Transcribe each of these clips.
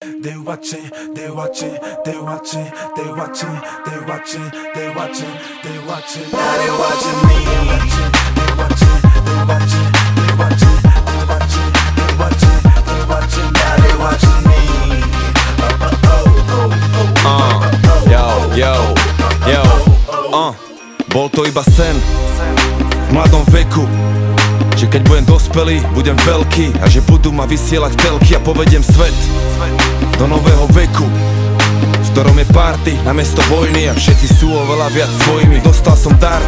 They watching, they watching, they watching, they watching, they watching, they watching, they watching. Now they watching me. They watching, they watching, they watching, they watching, they watching, they watching. Now they watching me. Bol to iba sen v mladom veku, že keď budem dospelý, budem veľký a že budú ma vysielať telky a povediem svet do nového veku, v ktorom je party namiesto vojny a všetci sú oveľa viac svojimi. Dostal som dar,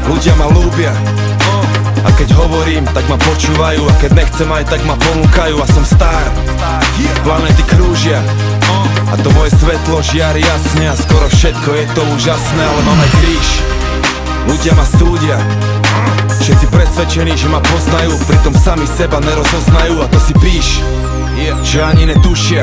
ľudia ma ľúbia a keď hovorím, tak ma počúvajú a keď nechcem aj, tak ma ponúkajú a som star. Planéty krúžia a to moje svetlo žiari jasne a skoro všetko je to úžasné, ale mám aj kríž. Ľudia ma súdia, všetci presvedčení, že ma poznajú, pritom sami seba nerozoznajú a to si píš, že ani netušia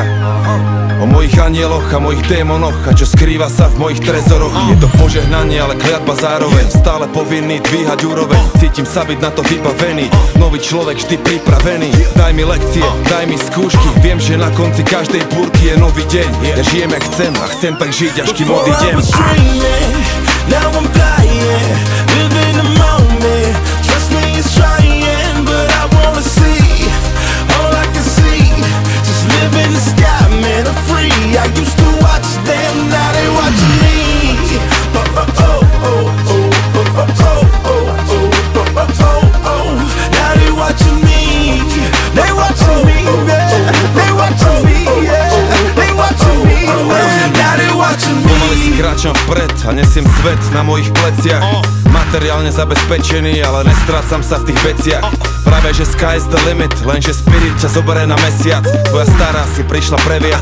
o mojich anieloch a mojich démonoch a čo skrýva sa v mojich trezoroch. Je to požehnanie, ale kliatba zároveň, stále povinný dvíhať úroveň. Cítim sa byť na to vybavený, nový človek vždy pripravený. Daj mi lekcie, daj mi skúšky, viem, že na konci každej búrky je nový deň. Ja žijem jak chcem a chcem tak žiť, až kým odídem. Now I'm flying, living the moment. Trust me, it's trying, but I wanna see all I can see. Just live in the sky, man, I'm free. I used to watch them, now they watching me. Now they watching me. They watching me, man. They watching me, yeah. They watching me, man. Now they watching me. Pomaly si kráčam vpred a nesiem svet na mojich pleciach. Materiálne zabezpečený, ale nestrácam sa v tých veciach. Práve že sky is the limit, lenže spirit ťa zoberie na mesiac. Tvoja stará si prišla previac.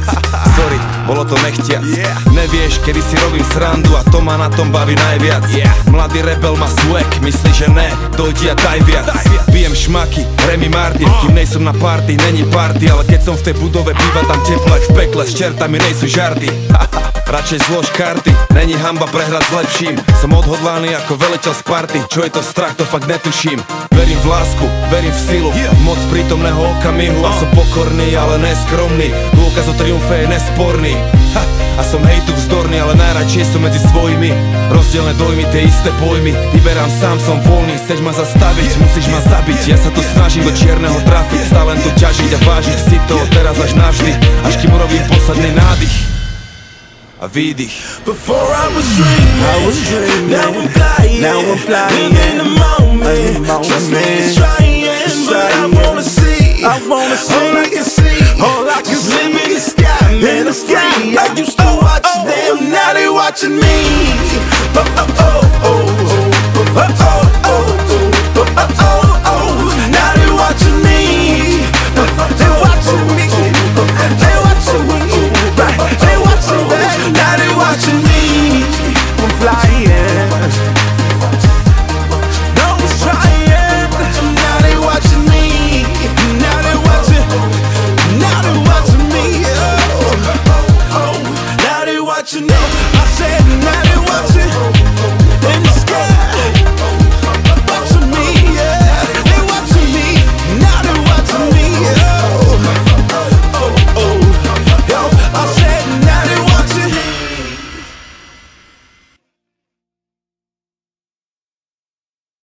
Sorry, bolo to nechtiac. Nevieš, kedy si robím srandu a to ma na tom baví najviac. Mladý rebel má swag, myslí, že ne, dojdi a daj viac. Pijem šmaky, Remy Martin, kým nejsom na party, není party, ale keď som v tej budove, býva tam teplo jak v pekle, s čertami nejsú žarty. Radšej zlož karty, není hanba prehrať s lepším. Som odhodlaný ako veliteľ Sparty, čo je to strach, to fakt netuším. Verím v lásku, verím v silu, moc prítomného okamihu. A som pokorný, ale neskromný, dôkaz o triumfe je nesporný. A som hejtu vzdorný, ale najradšej som medzi svojimi. Rozdielne dojmy, tie isté pojmy. Vyberám sám, som voľný, chceš ma zastaviť, musíš ma zabiť. Ja sa to snažím do čierneho trafiť, stále to ťažiť a vážiť si to teraz až navždy, až kým urobím posledný nádych a výdych. Before I was dreaming, now I'm flying, live in the moment. Trust me, it's trying, but I wanna see all I can see. Just live in the sky, man, I'm free. I used to watch them, now they watching me.